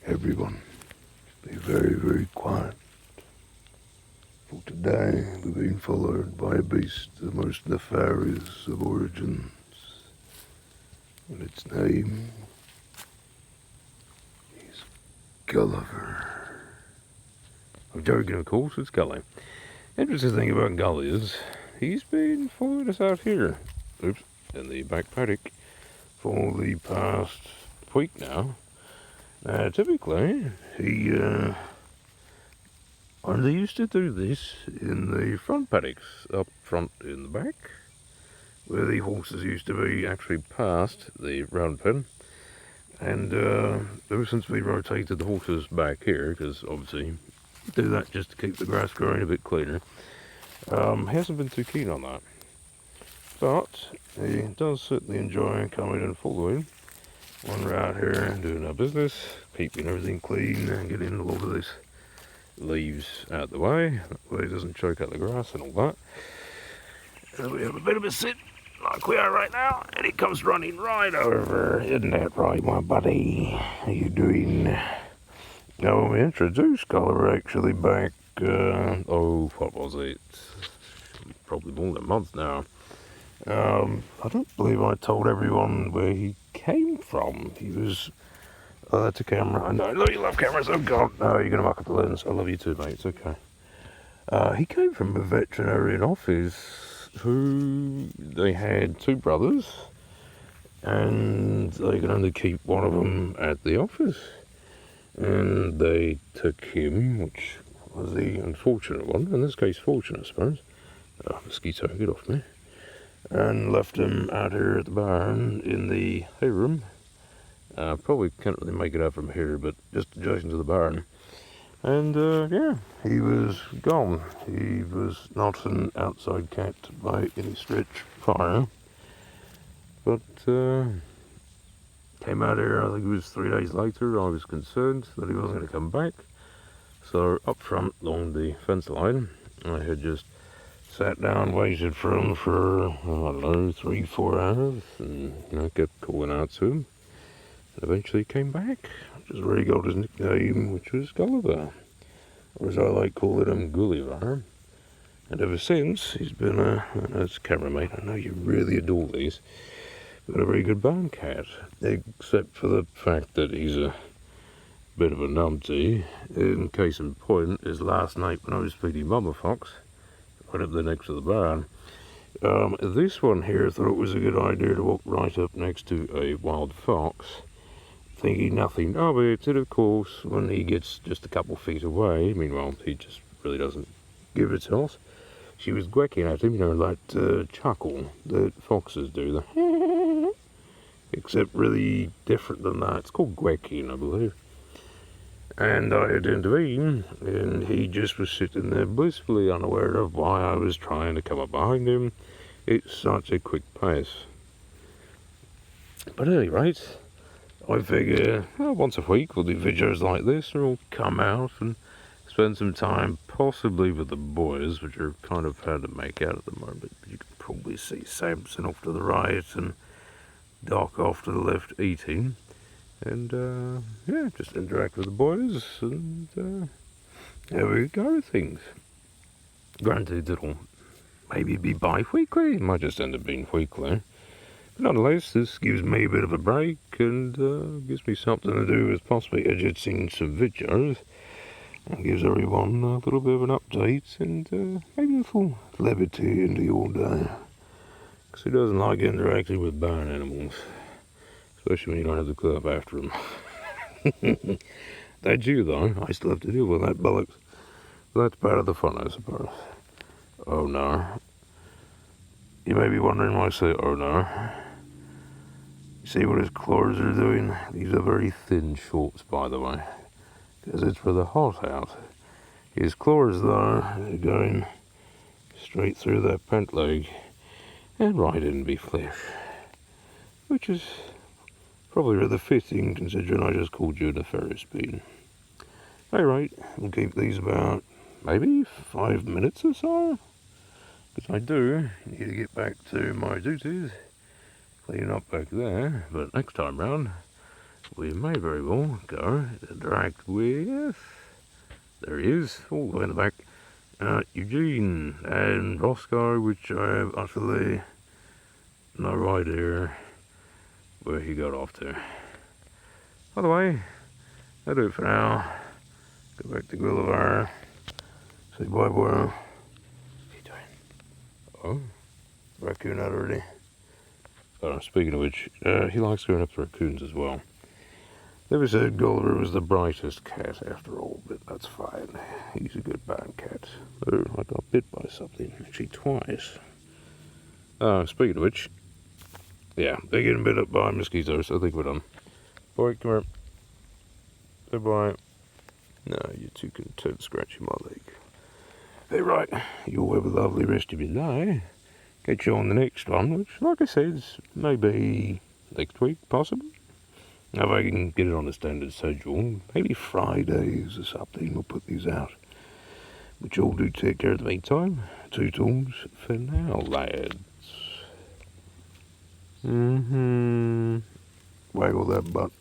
Everyone, be very, very quiet. For today we're being followed by a beast the most nefarious of origins, and its name is Gulliver. I'm joking, of course, it's Gully. Interesting thing about Gully is he's been following us out here, in the back paddock for the past week now. Typically, they used to do this in the front paddocks, up front in the back, where the horses used to be actually past the round pen. And ever since we rotated the horses back here, because obviously do that just to keep the grass growing a bit cleaner, he hasn't been too keen on that. But he does certainly enjoy coming and following when we're out here and doing our business, keeping everything clean and getting a lot of this leaves out the way, that way it doesn't choke out the grass and all that. And we have a bit of a sit like we are right now, and he comes running right over. Isn't that right, my buddy? How you doing? Now, we introduced Gulliver actually back, what was it? Probably more than a month now. I don't believe I told everyone where he came from. He was... Oh, that's a camera. I know you love cameras. Oh, God. No, you're going to muck up the lens. I love you too, mate. It's okay. He came from a veterinarian office they had two brothers, and they could only keep one of them at the office. And they took him, which was the unfortunate one, in this case fortunate, I suppose. Mosquito, get off me. And left him out here at the barn in the hay room. Probably can't really make it out from here, but just adjacent to the barn. And he was gone. He was not an outside cat by any stretch prior. But came out here, I think it was 3 days later. I was concerned that he wasn't going to come back. So up front along the fence line, I had just sat down, waited for him for, 3-4 hours, and kept calling out to him. And eventually he came back, which is where he got his nickname, which was Gulliver, or as I like calling him, Gulliver. And ever since, he's been as cameraman, I know you really adore these, but a very good barn cat, except for the fact that he's a bit of a numpty. In case in point, is last night when I was feeding Mama Fox, right up there next to the barn. This one here thought it was a good idea to walk right up next to a wild fox, thinking nothing of it, and of course, when he gets just a couple feet away, meanwhile, he just really doesn't give a toss. She was quacking at him, that chuckle that foxes do, the except really different than that. It's called quacking, I believe. And I had intervened, and he just was sitting there blissfully unaware of why I was trying to come up behind him. It's such a quick pace. But at any rate, I figure once a week we'll do videos like this, and we'll come out and spend some time possibly with the boys, which are kind of hard to make out at the moment. But you can probably see Samson off to the right and Doc off to the left eating. And just interact with the boys and have a go with things. Granted, it'll maybe be bi-weekly, it might just end up being weekly. But nonetheless, this gives me a bit of a break and gives me something to do with possibly editing some videos. And gives everyone a little bit of an update and maybe a little levity into your day. Because who doesn't like interacting with barn animals? Especially when you don't have to clean up after them. That's you, though. I still have to deal with that bollocks. That's part of the fun, I suppose. Oh, no. You may be wondering why I say, oh, no. See what his claws are doing? These are very thin shorts, by the way. Because it's for the hot out. His claws, though, are going straight through that pant leg and right in my flesh. Which is probably rather fitting, considering I just called you the Ferris bean. Alright, we'll keep these about maybe 5 minutes or so. Because I do need to get back to my duties, cleaning up back there. But next time round, we may very well go direct with... There he is, all the way in the back. Eugene and Roscoe, which I have utterly no idea where he got off to. By the way, that'll do it for now. Go back to Gulliver. Say bye, boy. What are you doing? Oh, raccoon out already. Speaking of which, he likes going up to raccoons as well. Never said Gulliver was the brightest cat after all, but that's fine. He's a good bad cat. Oh, I got bit by something, actually twice. Speaking of which, yeah, they're getting bit up by mosquitoes, so I think we're done. Boy, come here. Say bye. No, you're too content scratching my leg. Hey, right, you'll have a lovely rest of your day. Catch you on the next one, which, like I said, is maybe next week, possibly. If I can get it on a standard schedule, maybe Fridays or something, we'll put these out. But you all do take care in the meantime. Toodles for now, lads. Waggle that butt.